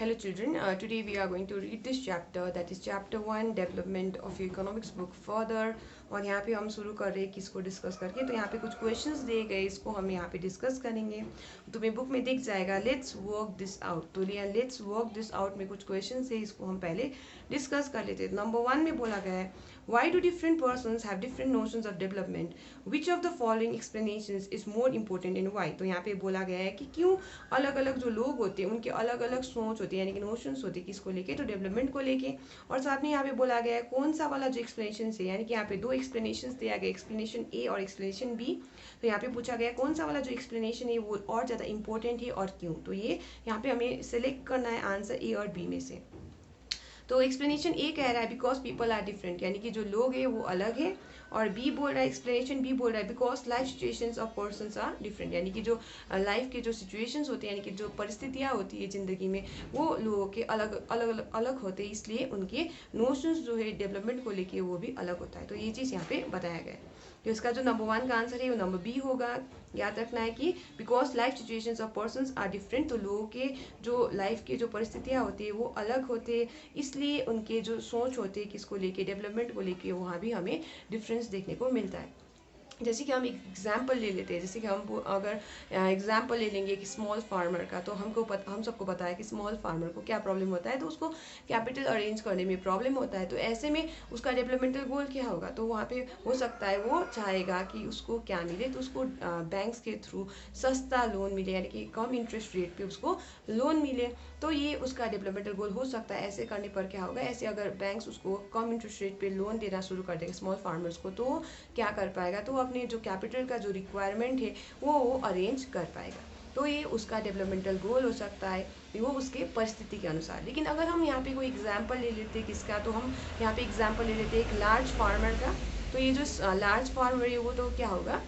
Hello children, today we are going to read this chapter, that is chapter 1 development of your economics book further. और यहाँ पे हम शुरू कर रहे हैं किसको डिस्कस करके, तो यहाँ पे कुछ क्वेश्चंस दिए गए, इसको हम यहाँ पे डिस्कस करेंगे। तुम्हें बुक में दिख जाएगा लेट्स वर्क दिस आउट, तो लेट्स वर्क दिस आउट में कुछ क्वेश्चंस है, इसको हम पहले डिस्कस कर लेते हैं। नंबर 1 में बोला गया है why do different persons have different notions of development, which of the following explanations is more important and why। तो यहाँ पे बोला गया है कि क्यों अलग अलग जो लोग होते हैं उनके अलग अलग सोच होती है, यानी कि नोशंस होती है किसको लेके, तो डेवलपमेंट को लेके। और साथ में यहाँ पे बोला गया है कौन सा वाला जो एक्सप्लेनेशन है, यानी कि यहाँ पे दो एक्सप्लेनेशन दिया गया, एक्सप्लेनेशन ए और एक्सप्लेनेशन बी। तो यहाँ पे पूछा गया कौन सा वाला जो एक्सप्लेनेशन है वो और ज़्यादा इंपॉर्टेंट है और क्यों। तो ये यहाँ पे हमें सेलेक्ट करना है आंसर ए और बी में से। तो एक्सप्लेनेशन ए कह रहा है बिकॉज पीपल आर डिफरेंट, यानी कि जो लोग हैं वो अलग है। और बी बोल रहा है, एक्सप्लेनेशन बी बोल रहा है because life situations of persons are different, यानी कि जो लाइफ के जो सिचुएशंस होते हैं, यानी कि जो परिस्थितियाँ होती है ज़िंदगी में, वो लोगों के अलग अलग अलग होते हैं, इसलिए उनके नोशंस जो है डेवलपमेंट को लेके वो भी अलग होता है। तो ये चीज़ यहाँ पे बताया गया है। तो इसका जो नंबर 1 का आंसर है वो नंबर बी होगा। याद रखना है कि because life situations of persons are different, तो लोगों के जो लाइफ की जो परिस्थितियाँ होती है वो अलग होते हैं, इसलिए उनके जो सोच होते हैं किसको लेके, डेवलपमेंट को लेके, वहाँ भी हमें डिफरेंस देखने को मिलता है। जैसे कि हम एक एग्जाम्पल ले लेते हैं, जैसे कि हम अगर एग्जाम्पल ले लेंगे कि स्मॉल फार्मर का, तो हम सबको पता है कि स्मॉल फार्मर को क्या प्रॉब्लम होता है, तो उसको कैपिटल अरेंज करने में प्रॉब्लम होता है। तो ऐसे में उसका डेवलपमेंटल गोल क्या होगा, तो वहाँ पे हो सकता है वो चाहेगा कि उसको क्या मिले, तो उसको बैंक्स के थ्रू सस्ता लोन मिले, यानी कि कम इंटरेस्ट रेट पे उसको लोन मिले। तो ये उसका डेवलपमेंटल गोल हो सकता है। ऐसे करने पर क्या होगा, ऐसे अगर बैंक्स उसको कम इंटरेस्ट रेट पे लोन देना शुरू कर देंगे स्मॉल फार्मर्स को, तो क्या कर पाएगा, तो अपने जो कैपिटल का जो रिक्वायरमेंट है वो अरेंज कर पाएगा। तो ये उसका डेवलपमेंटल गोल हो सकता है, वो उसके परिस्थिति के अनुसार। लेकिन अगर हम यहाँ पे कोई एग्जाम्पल ले लेते हैं किसका, तो हम यहाँ पे एग्जाम्पल ले लेते हैं एक लार्ज फार्मर का। तो ये जो लार्ज फार्मर है वो तो क्या होगा,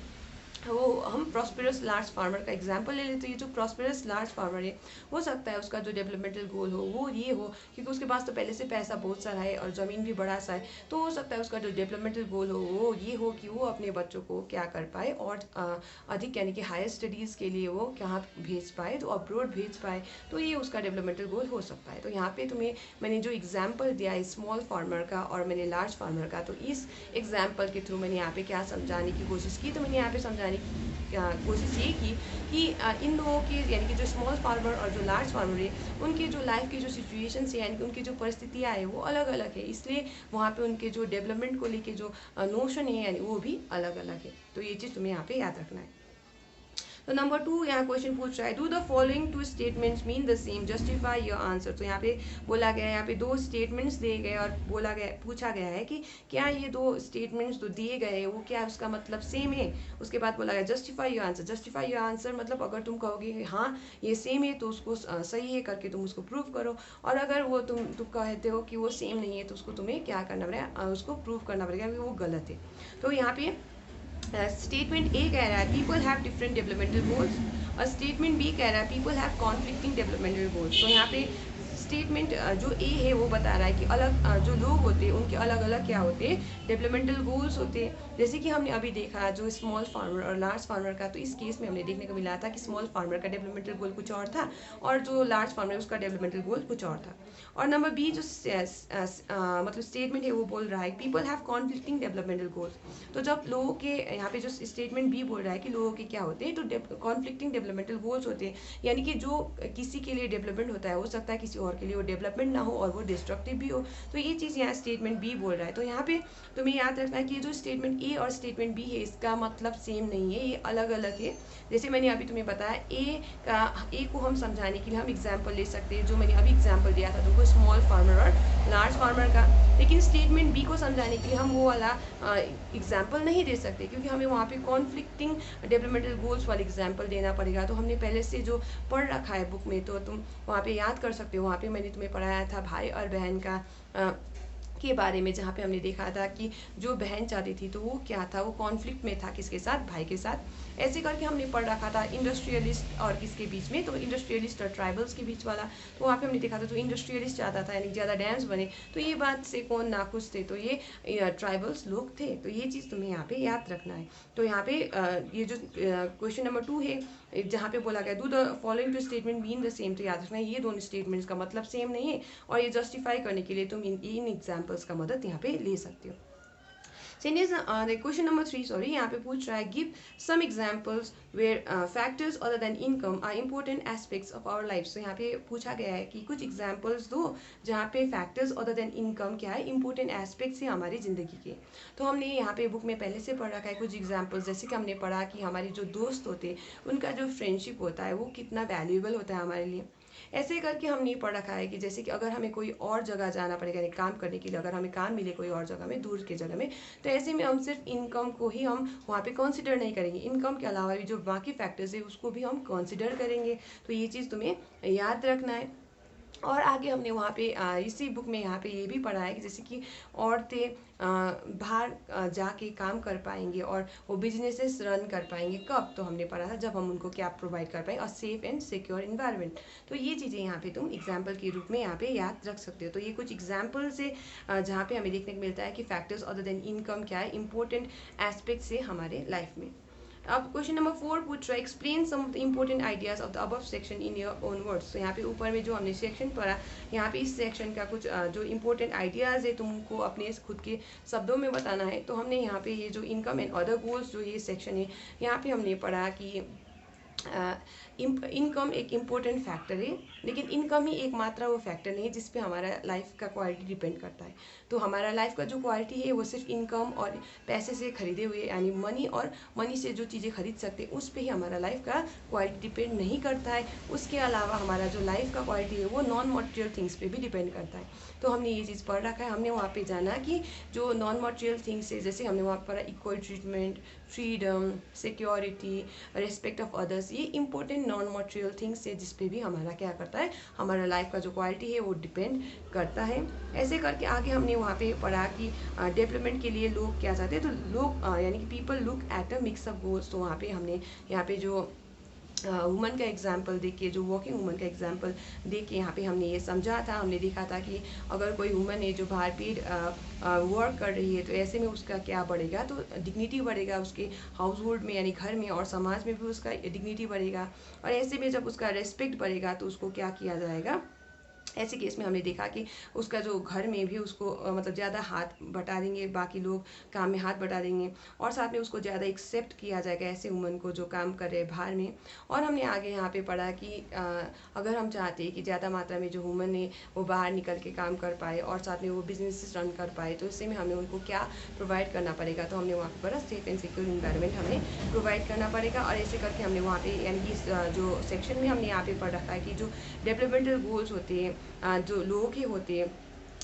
वो हम प्रॉस्पेरस लार्ज फार्मर का एग्जांपल ले लेते हैं। ये जो प्रॉस्पेरस लार्ज फार्मर है, हो सकता है उसका जो डेवलपमेंटल गोल हो वो ये हो, क्योंकि उसके पास तो पहले से पैसा बहुत सारा है और ज़मीन भी बड़ा सा है, तो हो सकता है उसका जो डेवलपमेंटल गोल हो वो ये हो कि वो अपने बच्चों को क्या कर पाए और अधिक, यानी कि हायर स्टडीज़ के लिए वो कहाँ भेज पाए, तो अब्रॉड भेज पाए। तो ये उसका डेवलपमेंटल गोल हो सकता है। तो यहाँ पे तुम्हें मैंने जो एग्जाम्पल दिया है स्मॉल फार्मर का और मैंने लार्ज फार्मर का, तो इस एग्जाम्पल के थ्रू मैंने यहाँ पे क्या समझाने की कोशिश की, तो मैंने यहाँ पे समझाने कोशिश ये की कि इन लोगों के, यानी कि जो स्मॉल फार्मर और जो लार्ज फार्मर है, उनके जो लाइफ की जो सिचुएशंस है, यानी कि उनकी जो परिस्थितियाँ है वो अलग अलग है, इसलिए वहाँ पे उनके जो डेवलपमेंट को लेके जो नोशन है यानी वो भी अलग अलग है। तो ये चीज़ तुम्हें यहाँ पे याद रखना है। तो नंबर 2 यहाँ क्वेश्चन पूछ रहा है do the following two statements mean the same, justify your answer. तो यहाँ पे बोला गया है, यहाँ पे दो स्टेटमेंट्स दिए गए और बोला गया, पूछा गया है कि क्या ये दो स्टेटमेंट्स जो दिए गए हैं वो क्या उसका मतलब सेम है। उसके बाद बोला गया justify your answer. Justify your answer मतलब अगर तुम कहोगे हाँ ये सेम है तो उसको सही है करके तुम उसको प्रूव करो, और अगर वो तुम कहते हो कि वो सेम नहीं है तो उसको तुम्हें क्या करना पड़ेगा, उसको प्रूव करना पड़ेगा कि वो गलत है। तो यहाँ पे स्टेटमेंट ए कह रहा है people have different developmental goals, और स्टेटमेंट बी कह रहा है people have conflicting developmental goals. तो यहाँ पे स्टेटमेंट जो ए है वो बता रहा है कि अलग जो लोग होते हैं उनके अलग अलग क्या होते हैं, डेवलपमेंटल गोल्स होते हैं। जैसे कि हमने अभी देखा जो स्मॉल फार्मर और लार्ज फार्मर का, तो इस केस में हमने देखने को मिला था कि स्मॉल फार्मर का डेवलपमेंटल गोल कुछ और था और जो लार्ज फार्मर उसका डेवलपमेंटल गोल कुछ और था। और नंबर बी जो मतलब स्टेटमेंट है वो बोल रहा है people have conflicting developmental goals. तो जब लोगों के यहाँ पे जो स्टेटमेंट बी बोल रहा है कि लोगों के क्या होते हैं, तो कॉन्फ्लिक्टिंग डेवलपमेंटल गोल्स होते हैं, यानी कि जो किसी के लिए डेवलपमेंट होता है हो सकता है किसी और के लिए वो डेवलपमेंट ना हो और वो डिस्ट्रक्टिव भी हो। तो ये चीज़ यहाँ स्टेटमेंट बी बोल रहा है। तो यहाँ पे तुम्हें याद रखना है कि जो स्टेटमेंट ए और स्टेटमेंट बी है इसका मतलब सेम नहीं है, ये अलग अलग है। जैसे मैंने अभी तुम्हें बताया ए को हम समझाने के लिए हम एग्जाम्पल ले सकते हैं, जो मैंने अभी एग्जाम्पल दिया था तुमको स्मॉल फार्मर और लार्ज फार्मर का। लेकिन स्टेटमेंट बी को समझाने के लिए हम वो वाला एग्जाम्पल नहीं दे सकते, क्योंकि हमें वहाँ पे कॉन्फ्लिक्टिंग डेवलपमेंटल गोल्स वाला एग्जाम्पल देना पड़ेगा। तो हमने पहले से जो पढ़ रखा है बुक में, तो तुम वहाँ पे याद कर सकते हो। वहाँ पे मैंने तुम्हें पढ़ाया था भाई और बहन का के बारे में, जहाँ पे हमने देखा था कि जो बहन चाहती थी तो वो क्या था, वो कॉन्फ्लिक्ट में था किसके साथ, भाई के साथ। ऐसे करके हमने पढ़ रखा था इंडस्ट्रियलिस्ट और किसके बीच में, तो इंडस्ट्रियलिस्ट और ट्राइबल्स के बीच वाला। तो वहाँ पे हमने देखा था जो इंडस्ट्रियलिस्ट चाहता था यानी ज़्यादा डैम्स बने, तो ये बात से कौन नाखुश थे, तो ये ट्राइबल्स लोग थे। तो ये चीज़ तुम्हें यहाँ पे याद रखना है। तो यहाँ पे ये जो क्वेश्चन नंबर 2 है जहाँ पे बोला गया do the following two statement mean the same, तो याद रखना ये दोनों स्टेटमेंट्स का मतलब सेम नहीं है, और ये जस्टिफाई करने के लिए तुम इन एग्जाम्पल्स का मदद यहाँ पे ले सकते हो। क्वेश्चन नंबर 3 सॉरी, यहाँ पे पूछ रहा है give some examples where factors other than income are important aspects of our life. तो यहाँ पे पूछा गया है कि कुछ एग्जाम्पल्स दो जहाँ पे फैक्टर्स अदर देन इनकम क्या है, इंपॉर्टेंट एस्पेक्ट्स है हमारी ज़िंदगी के। तो हमने यहाँ पे बुक में पहले से पढ़ रखा है कुछ एग्जाम्पल्स, जैसे कि हमने पढ़ा कि हमारे जो दोस्त होते हैं उनका जो फ्रेंडशिप होता है वो कितना वैल्यूएबल होता है हमारे लिए। ऐसे करके हमने पढ़ रखा है कि जैसे कि अगर हमें कोई और जगह जाना पड़ेगा यानी काम करने के लिए, अगर हमें काम मिले कोई और जगह में, दूर के जगह में, तो ऐसे में हम सिर्फ इनकम को ही हम वहाँ पे कंसिडर नहीं करेंगे, इनकम के अलावा भी जो बाकी फैक्टर्स है उसको भी हम कंसिडर करेंगे। तो ये चीज़ तुम्हें याद रखना है। और आगे हमने वहाँ पे इसी बुक में यहाँ पे ये भी पढ़ा है कि जैसे कि औरतें बाहर जाके काम कर पाएंगे और वो बिजनेसेस रन कर पाएंगे, कब? तो हमने पढ़ा था जब हम उनको क्या प्रोवाइड कर पाएंगे, a safe and secure environment. तो ये चीज़ें यहाँ पे तुम एग्जाम्पल के रूप में यहाँ पे याद रख सकते हो। तो ये कुछ एग्जाम्पल से जहाँ पे हमें देखने को मिलता है कि फैक्टर्स अदर देन इनकम क्या है, इंपॉर्टेंट एस्पेक्ट से हमारे लाइफ में। अब क्वेश्चन नंबर 4 पूछ रहा है explain some of the important ideas of the above section in your own words. तो यहाँ पे ऊपर में जो हमने सेक्शन पढ़ा, यहाँ पे इस सेक्शन का कुछ जो इंपॉर्टेंट आइडियाज है तुमको अपने खुद के शब्दों में बताना है। तो हमने यहाँ पे ये जो इनकम एंड अदर गोल्स जो ये सेक्शन है, यहाँ पे हमने पढ़ा कि इनकम एक इम्पोर्टेंट फैक्टर है, लेकिन इनकम ही एकमात्र वो फैक्टर नहीं है जिस पे हमारा लाइफ का क्वालिटी डिपेंड करता है। तो हमारा लाइफ का जो क्वालिटी है वो सिर्फ इनकम और पैसे से खरीदे हुए यानी मनी और मनी से जो चीज़ें खरीद सकते हैं उस पे ही हमारा लाइफ का क्वालिटी डिपेंड नहीं करता है। उसके अलावा हमारा जो लाइफ का क्वालिटी है वो नॉन मटेरियल थिंग्स पे भी डिपेंड करता है। तो हमने ये चीज़ पढ़ रखा है। हमने वहाँ पे जाना कि जो नॉन मटेरियल थिंग्स है, जैसे हमने वहाँ पर पढ़ा equal treatment, freedom, security, respect of others, ये इंपॉर्टेंट नॉन मटेरियल थिंग्स है जिस पे भी हमारा क्या करता है, हमारा लाइफ का जो क्वालिटी है वो डिपेंड करता है। ऐसे करके आगे हमने वहाँ पे पढ़ा कि डेवलपमेंट के लिए लोग क्या चाहते हैं, तो लोग यानी कि people look at a mix of goals. तो वहाँ पे हमने यहाँ पे जो वुमन का एग्जाम्पल देख के, जो वर्किंग वुमन का एग्जाम्पल देख के यहाँ पे हमने ये समझा था, हमने देखा था कि अगर कोई वुमन है जो बाहर पेड वर्क कर रही है तो ऐसे में उसका क्या बढ़ेगा, तो डिग्निटी बढ़ेगा उसके हाउस होल्ड में यानी घर में, और समाज में भी उसका डिग्निटी बढ़ेगा। और ऐसे में जब उसका रेस्पेक्ट बढ़ेगा तो उसको क्या किया जाएगा, ऐसे केस में हमने देखा कि उसका जो घर में भी उसको मतलब ज़्यादा हाथ बटा देंगे, बाकी लोग काम में हाथ बटा देंगे, और साथ में उसको ज़्यादा एक्सेप्ट किया जाएगा ऐसे वुमन को जो काम कर रहे हैं बाहर में। और हमने आगे यहाँ पे पढ़ा कि अगर हम चाहते हैं कि ज़्यादा मात्रा में जो वुमन है वो बाहर निकल के काम कर पाए और साथ में वो बिजनेस रन कर पाए, तो इससे में हमें उनको क्या प्रोवाइड करना पड़ेगा। तो हमने वहाँ पर पढ़ा सेफ एंड सिक्योर इन्वायरमेंट हमें प्रोवाइड करना पड़ेगा। और ऐसे करके हमने वहाँ पे यानी कि जो सेक्शन में हमने यहाँ पे पढ़ रखा है कि जो डेवलपमेंटल गोल्स होते हैं, जो लोग ही होते हैं,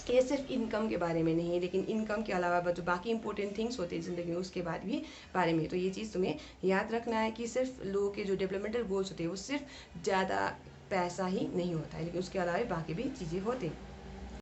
ये सिर्फ इनकम के बारे में नहीं है, लेकिन इनकम के अलावा जो बाकी इंपॉर्टेंट थिंग्स होते हैं ज़िंदगी में उसके बाद भी बारे में। तो ये चीज़ तुम्हें याद रखना है कि सिर्फ लोगों के जो डेवलपमेंटल गोल्स होते हैं वो सिर्फ ज़्यादा पैसा ही नहीं होता है, लेकिन उसके अलावा बाकी भी चीज़ें होती हैं।